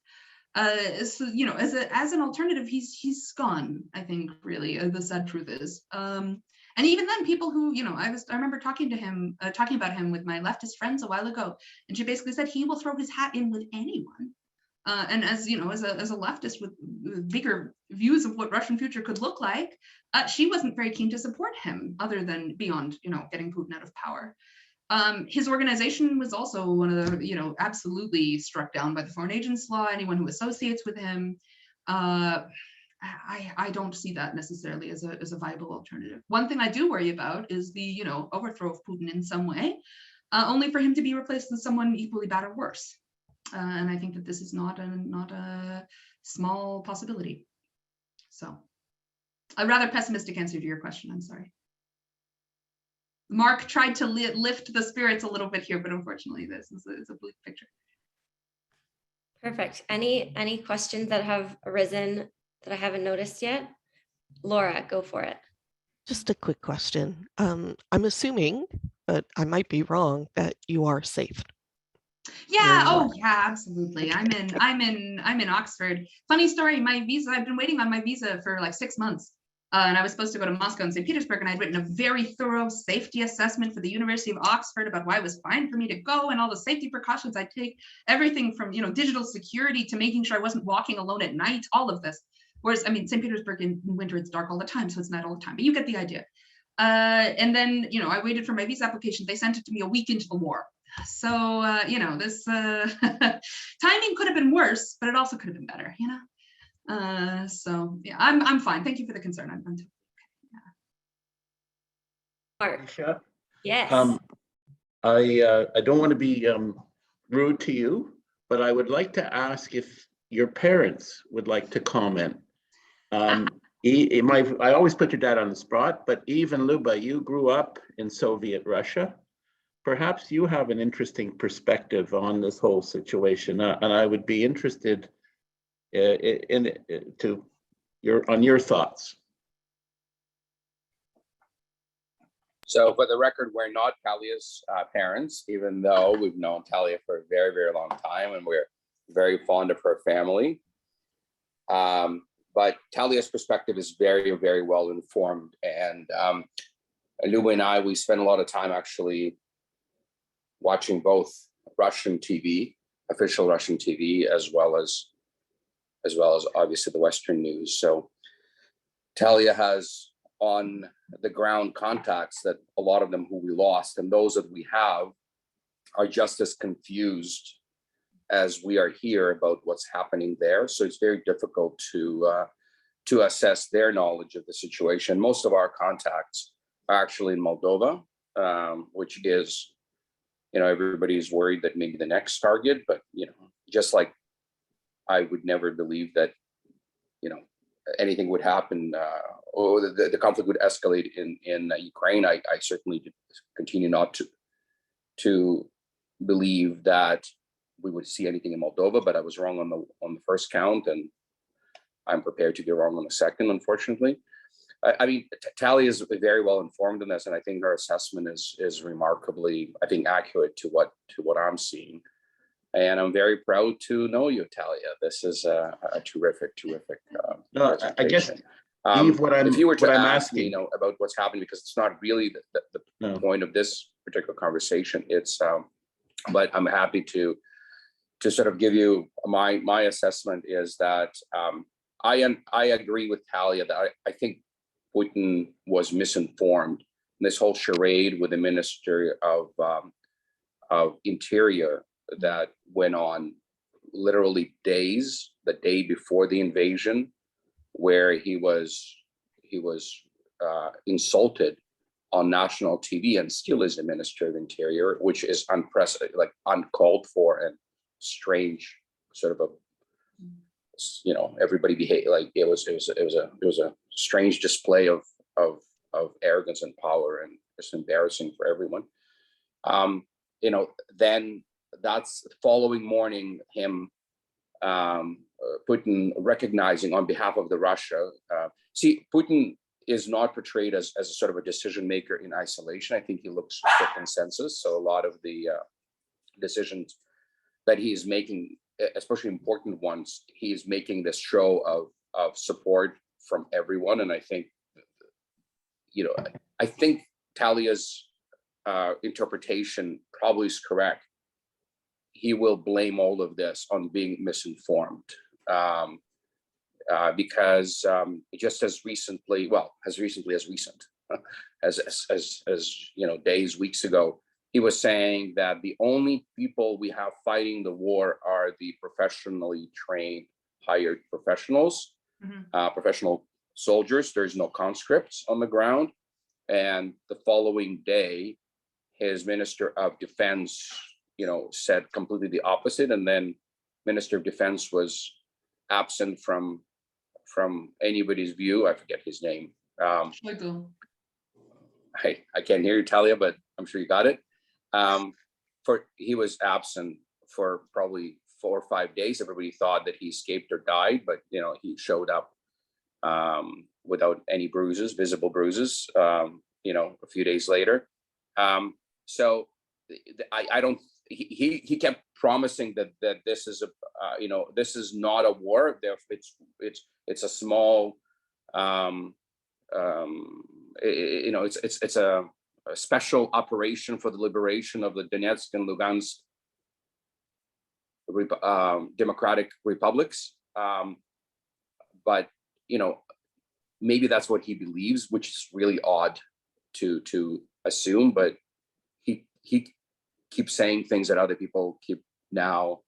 So, you know, as an alternative, he's gone, I think, really, the sad truth is. And even then, people who, you know, I remember talking about him with my leftist friends a while ago, and she basically said he will throw his hat in with anyone. And as you know, as a leftist with bigger views of what Russian future could look like, she wasn't very keen to support him, other than beyond, you know, getting Putin out of power. His organization was also one of the, you know, absolutely struck down by the Foreign Agents Law. Anyone who associates with him. I don't see that necessarily as a viable alternative. One thing I do worry about is the, you know, overthrow of Putin in some way, only for him to be replaced with someone equally bad or worse. And I think that this is not a small possibility. So a rather pessimistic answer to your question. I'm sorry. Mark tried to lift the spirits a little bit here, but unfortunately, this is a bleak picture. Perfect. Any questions that have arisen that I haven't noticed yet? Laura, go for it. Just a quick question. I'm assuming, but I might be wrong, that you are safe. Yeah. Oh, yeah. Absolutely. I'm in Oxford. Funny story. My visa. I've been waiting on my visa for like 6 months, and I was supposed to go to Moscow and St. Petersburg, and I'd written a very thorough safety assessment for the University of Oxford about why it was fine for me to go and all the safety precautions I take. Everything from, you know, digital security to making sure I wasn't walking alone at night. All of this. Whereas, I mean, St. Petersburg in winter, it's dark all the time, so it's not all the time, but you get the idea. And then, you know, I waited for my visa application. They sent it to me a week into the war. So, you know, this timing could have been worse, but it also could have been better, you know? So yeah, I'm fine. Thank you for the concern. I'm totally okay. Mark. Sure. Yes. I don't want to be rude to you, but I would like to ask if your parents would like to comment. I always put your dad on the spot, but Eve and Luba, you grew up in Soviet Russia. Perhaps you have an interesting perspective on this whole situation, and I would be interested on your thoughts. So for the record, we're not Talia's parents, even though we've known Talia for a very, very long time, and we're very fond of her family. But Talia's perspective is very, very well informed. And Luba and I, we spend a lot of time actually watching both Russian TV, official Russian TV, as well as obviously the Western news. So Talia has on the ground contacts that a lot of them who we lost, and those that we have are just as confused as we are here about what's happening there. So it's very difficult to assess their knowledge of the situation. Most of our contacts are actually in Moldova, which is, you know, everybody's worried that maybe the next target, but, you know, just like I would never believe that, you know, anything would happen, or the conflict would escalate in Ukraine. I certainly continue not to believe that we would see anything in Moldova, but I was wrong on the first count, and I'm prepared to be wrong on the second, unfortunately. I mean, Talia is very well informed in this, and I think her assessment is remarkably, I think, accurate to what I'm seeing. And I'm very proud to know you, Talia. This is a terrific. No, I guess, presentation. Eve, what I'm if you were to ask asking, me, about what's happening, because it's not really the point of this particular conversation. It's, but I'm happy to sort of give you my assessment is that I agree with Talia that I think Putin was misinformed. This whole charade with the Minister of Interior that went on literally days, the day before the invasion, where he was insulted on national TV, and still is the Minister of Interior, which is unprecedented, like uncalled for and strange, sort of a, everybody behave like it was a strange display of arrogance and power, and just embarrassing for everyone. Then that's the following morning, him Putin recognizing on behalf of the Russia. See, Putin is not portrayed as a sort of a decision maker in isolation. I think he looks for consensus. So a lot of the decisions that he is making, especially important ones, he is making this show of support from everyone. And I think, I think Talia's interpretation probably is correct. He will blame all of this on being misinformed, because just as recently, as days, weeks ago, he was saying that the only people we have fighting the war are the professionally trained, hired professionals, professional soldiers. There's no conscripts on the ground. And the following day, his Minister of Defense, said completely the opposite. And then Minister of Defense was absent from anybody's view. I forget his name. Hey, I can't hear you, Talia, but I'm sure you got it. He was absent for probably 4 or 5 days. Everybody thought that he escaped or died, but he showed up without any bruises, visible bruises, a few days later. So I don't. He kept promising that this is this is not a war. It's a small, it's a special operation for the liberation of the Donetsk and Lugansk democratic republics. But maybe that's what he believes, which is really odd to assume. But he keeps saying things that other people keep now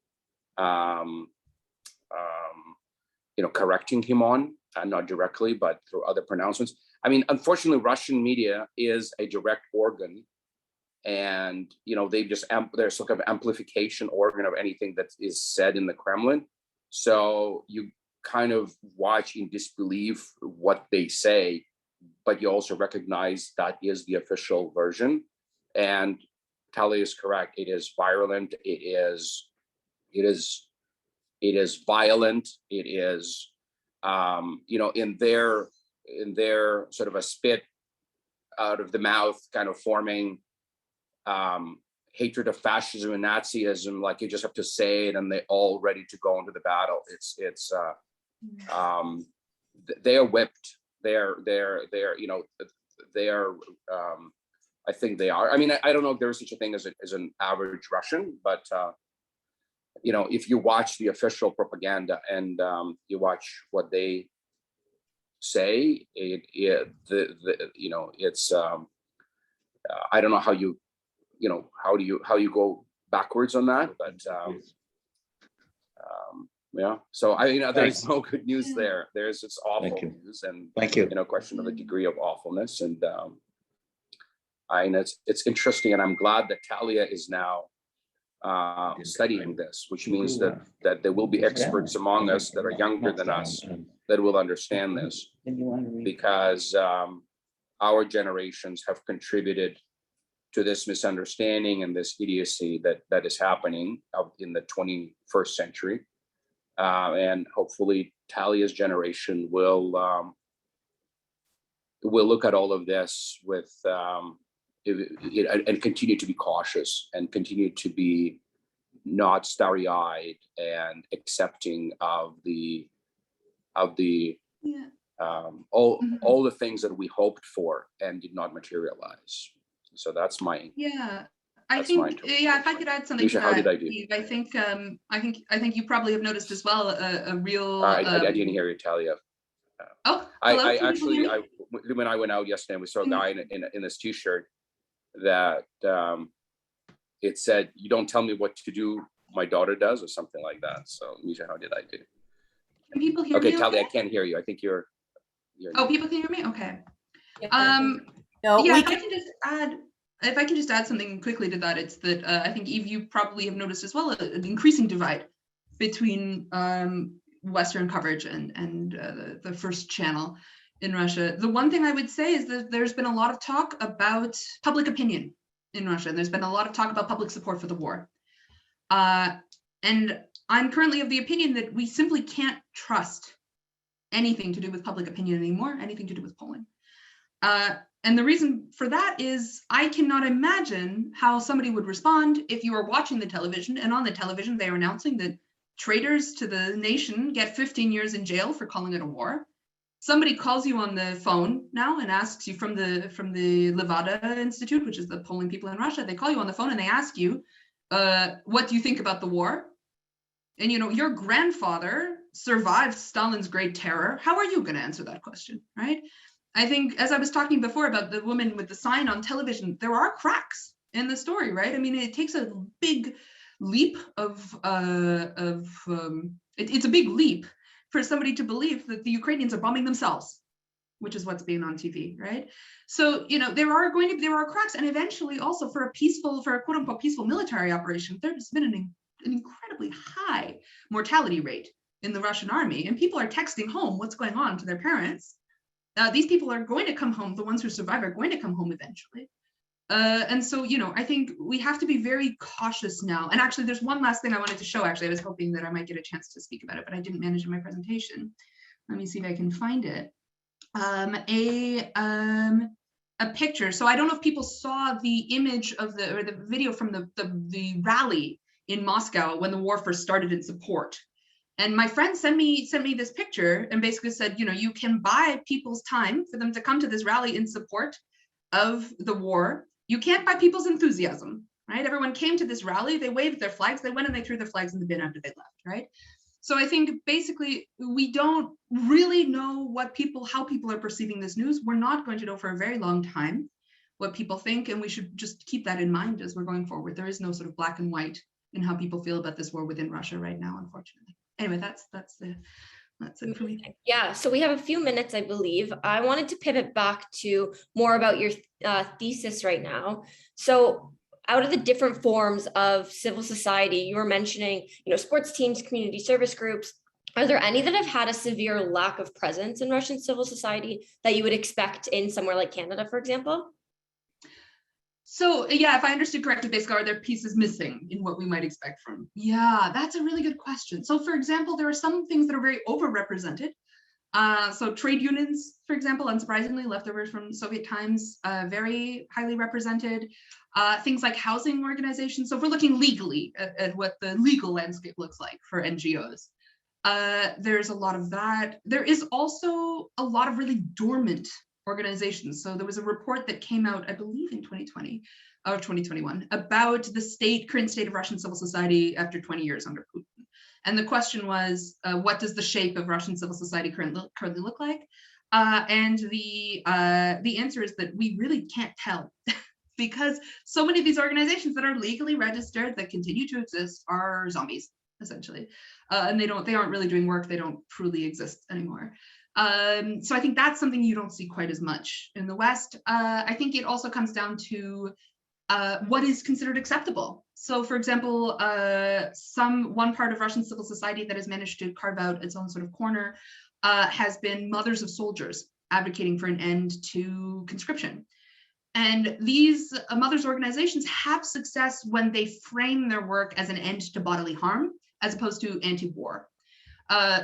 correcting him on, not directly, but through other pronouncements. I mean, unfortunately, Russian media is a direct organ, and they're sort of amplification organ of anything that is said in the Kremlin. So you kind of watch in disbelief what they say, but you also recognize that is the official version. And Talia is correct. It is virulent. It is violent. It is, in their sort of a spit out of the mouth, kind of forming hatred of fascism and Nazism. Like, you just have to say it, and they're all ready to go into the battle. They are whipped. They are. I think they are. I mean, I don't know if there is such a thing as an average Russian, but if you watch the official propaganda and you watch what they say, it's I don't know how you how you go backwards on that, but yeah. So there's no good news there. There's just awful news, and question of the degree of awfulness. And it's interesting, and I'm glad that Talia is now studying this, which means that there will be experts among us that are younger than us that will understand this, because our generations have contributed to this misunderstanding and this idiocy that is happening in the 21st century. And hopefully Talia's generation will look at all of this with and continue to be cautious and continue to be not starry-eyed and accepting of Yeah. all the things that we hoped for and did not materialize. So that's my I think if I could add something Misha, to how that, did I do? Steve, I think you probably have noticed as well a real. I didn't hear you, Talia. Oh, hello. Lou and I went out yesterday and we saw a guy in this t-shirt that it said, "You don't tell me what to do, my daughter does," or something like that. So Misha, how did I do? Can people hear me? Okay, Talia, I can't hear you. I think you're Oh, people can hear me? Okay. No, yeah, we if I can just add something quickly to that, it's that I think, Eve, you probably have noticed as well an increasing divide between Western coverage and the first channel in Russia. The one thing I would say is that there's been a lot of talk about public opinion in Russia, and there's been a lot of talk about public support for the war. And I'm currently of the opinion that we simply can't trust anything to do with public opinion anymore, anything to do with polling. And the reason for that is I cannot imagine how somebody would respond if you are watching the television and on the television they are announcing that traitors to the nation get 15 years in jail for calling it a war. Somebody calls you on the phone now and asks you from the Levada Institute, which is the polling people in Russia, they call you on the phone and they ask you, what do you think about the war? And you know, your grandfather survived Stalin's Great Terror. How are you going to answer that question, right? I think, as I was talking before about the woman with the sign on television, there are cracks in the story, right? I mean, it takes a big leap it's a big leap for somebody to believe that the Ukrainians are bombing themselves, which is what's being on TV, right? So, you know, there are cracks, and eventually also for a quote unquote peaceful military operation, there's been an incredibly high mortality rate in the Russian army, and people are texting home what's going on to their parents. These people are going to come home. The ones who survive are going to come home eventually. And so, you know, I think we have to be very cautious now. And actually, there's one last thing I wanted to show. Actually, I was hoping that I might get a chance to speak about it, but I didn't manage in my presentation. Let me see if I can find it. A picture. So I don't know if people saw the image of the video from the rally in Moscow when the war first started in support. And my friend sent me this picture and basically said, you know, you can buy people's time for them to come to this rally in support of the war. You can't buy people's enthusiasm, right? Everyone came to this rally, they waved their flags, they went and they threw their flags in the bin after they left, right? So I think basically we don't really know how people are perceiving this news. We're not going to know for a very long time what people think, and we should just keep that in mind as we're going forward. There is no sort of black and white in how people feel about this war within Russia right now, unfortunately. Anyway, that's it for me. Yeah, so we have a few minutes, I believe. I wanted to pivot back to more about your thesis right now. So out of the different forms of civil society, you were mentioning, you know, sports teams, community service groups. Are there any that have had a severe lack of presence in Russian civil society that you would expect in somewhere like Canada, for example? So yeah, if I understood correctly, basically, are there pieces missing in what we might expect from? Yeah, that's a really good question. So for example, there are some things that are very overrepresented. So trade unions, for example, unsurprisingly, leftovers from Soviet times, very highly represented. Things like housing organizations. So if we're looking legally at what the legal landscape looks like for NGOs, there's a lot of that. There is also a lot of really dormant organizations. So there was a report that came out, I believe in 2020 or 2021, about the current state of Russian civil society after 20 years under Putin. And the question was, what does the shape of Russian civil society currently look like? And the answer is that we really can't tell because so many of these organizations that are legally registered that continue to exist are zombies, essentially. And they aren't really doing work. They don't truly exist anymore. So I think that's something you don't see quite as much in the West. I think it also comes down to what is considered acceptable. So for example, one part of Russian civil society that has managed to carve out its own sort of corner has been mothers of soldiers advocating for an end to conscription. And these mothers' organizations have success when they frame their work as an end to bodily harm, as opposed to anti-war.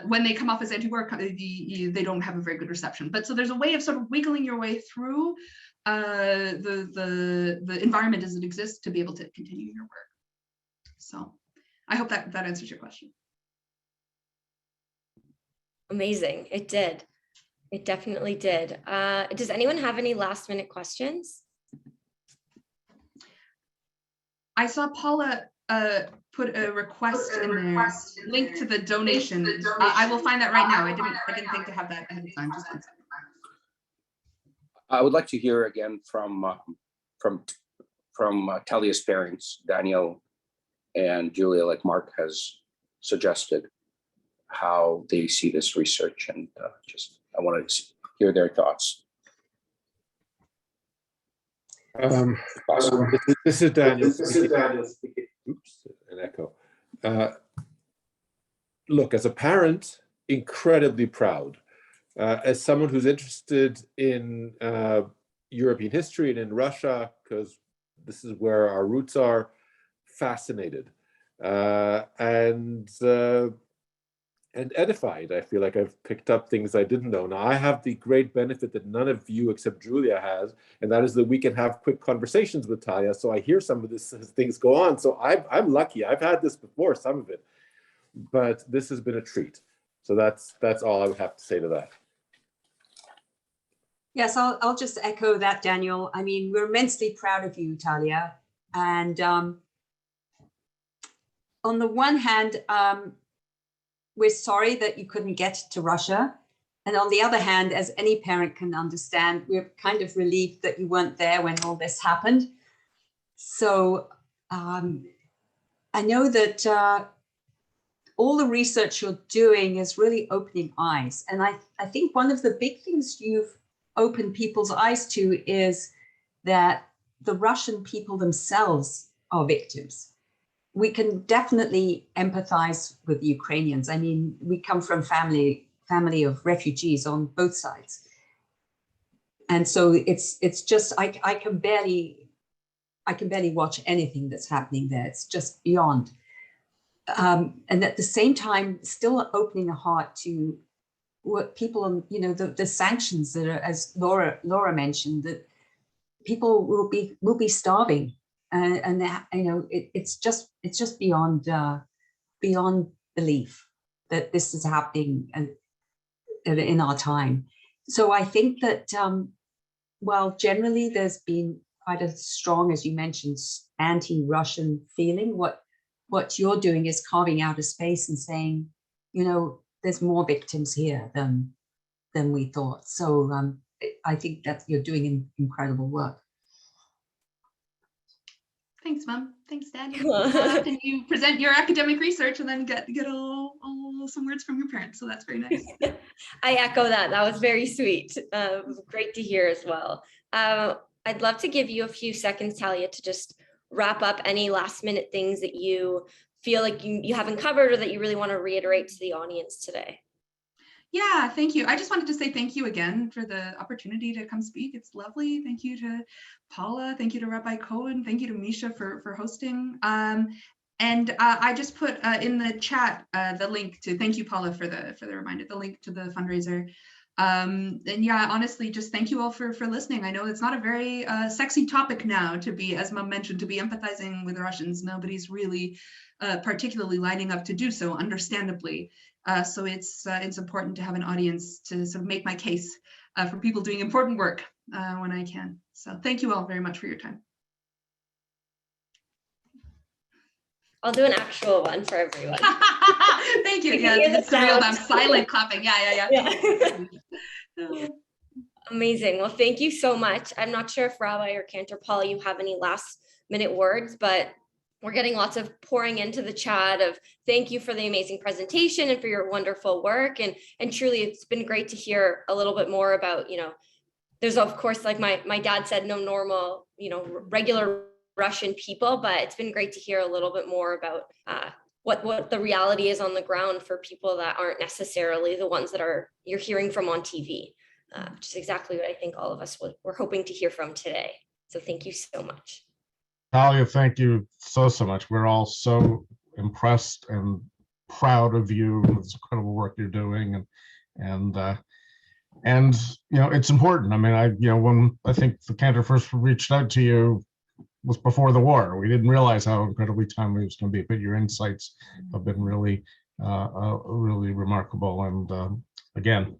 When they come off as anti-war, they don't have a very good reception. But so there's a way of sort of wiggling your way through the environment as it exists to be able to continue your work. So I hope that answers your question. Amazing. It did. It definitely did. Does anyone have any last minute questions? I saw Paula put a request in there, link to the donation. I will find that right now. I didn't think to have that ahead of time. Just one second. I would like to hear again from Talia's parents, Daniel and Julia, like Mark has suggested, how they see this research, and I want to hear their thoughts. This is Daniel. Oops, an echo. Look, as a parent, incredibly proud. As someone who's interested in European history and in Russia, because this is where our roots are, fascinated and edified. I feel like I've picked up things I didn't know. Now, I have the great benefit that none of you except Julia has, and that is that we can have quick conversations with Talia. So I hear some of this as things go on. So I'm lucky. I've had this before, some of it, but this has been a treat. So that's all I would have to say to that. Yes, I'll just echo that, Daniel. I mean, we're immensely proud of you, Talia. And on the one hand, we're sorry that you couldn't get to Russia. And on the other hand, as any parent can understand, we're kind of relieved that you weren't there when all this happened. So I know that all the research you're doing is really opening eyes. And I think one of the big things you've opened people's eyes to is that the Russian people themselves are victims. We can definitely empathize with Ukrainians. I mean, we come from family of refugees on both sides. And so it's just, I can barely watch anything that's happening there. It's just beyond. And at the same time, still opening a heart to what people, you know, the sanctions that are, as Laura mentioned, that people will be starving, and you know, it's just beyond belief that this is happening in our time. So I think that while generally there's been quite a strong, as you mentioned, anti-Russian feeling, what you're doing is carving out a space and saying, you know, there's more victims here than we thought. So I think that you're doing incredible work. Thanks, Mom. Thanks, Daniel. Can you present your academic research and then get all some words from your parents? So that's very nice. I echo that. That was very sweet. It was great to hear as well. I'd love to give you a few seconds, Talia, to just wrap up any last minute things that you feel like you haven't covered or that you really want to reiterate to the audience today. Yeah, thank you. I just wanted to say thank you again for the opportunity to come speak. It's lovely. Thank you to Paula. Thank you to Rabbi Cohen. Thank you to Misha for hosting. And I just put in the chat the link to, thank you, Paula, for the reminder, the link to the fundraiser. And yeah, honestly, just thank you all for listening. I know it's not a very sexy topic now to be, as Mom mentioned, to be empathizing with the Russians. Nobody's really particularly lining up to do so, understandably. So it's important to have an audience to sort of make my case for people doing important work when I can. So thank you all very much for your time. I'll do an actual one for everyone. Thank you. Yeah, it's the real I'm silent clapping. Yeah. Amazing. Well, thank you so much. I'm not sure if Rabbi or Cantor Paula, you have any last minute words, but we're getting lots of pouring into the chat of thank you for the amazing presentation and for your wonderful work. And truly, it's been great to hear a little bit more about, you know, there's of course, like my dad said, no normal, you know, regular Russian people, but it's been great to hear a little bit more about what the reality is on the ground for people that aren't necessarily the ones that you're hearing from on TV, which is exactly what I think all of us were hoping to hear from today. So thank you so much. Talia, thank you so much. We're all so impressed and proud of you and this incredible work you're doing, and you know, it's important. I mean, when I think the Cantor first reached out to you was before the war. We didn't realize how incredibly timely it was going to be, but your insights have been really really remarkable, and again,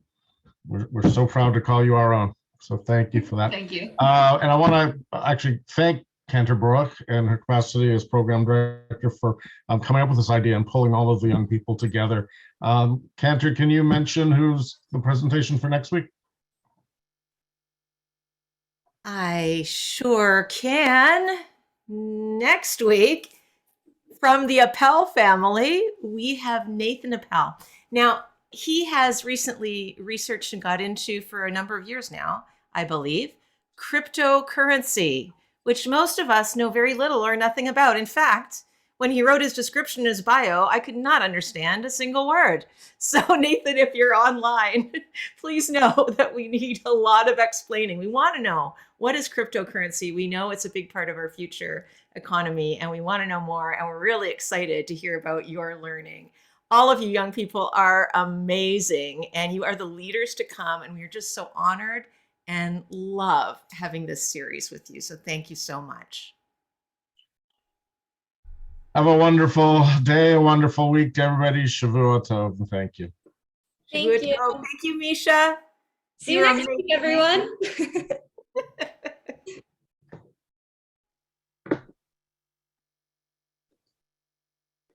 we're so proud to call you our own. So thank you for that. Thank you. And I want to actually thank Cantor Baruch and her capacity as program director for coming up with this idea and pulling all of the young people together. Cantor, can you mention who's the presentation for next week? I sure can. Next week, from the Appel family, we have Nathan Appel. Now, he has recently researched and got into for a number of years now, I believe, cryptocurrency, which most of us know very little or nothing about. In fact, when he wrote his description in his bio, I could not understand a single word. So Nathan, if you're online, please know that we need a lot of explaining. We want to know, what is cryptocurrency? We know it's a big part of our future economy, and we want to know more, and we're really excited to hear about your learning. All of you young people are amazing, and you are the leaders to come, and we're just so honored and love having this series with you. So thank you so much. Have a wonderful day, a wonderful week, everybody. Shavua Tov, and thank you. Thank you. Thank you, Misha. See you next week, everyone.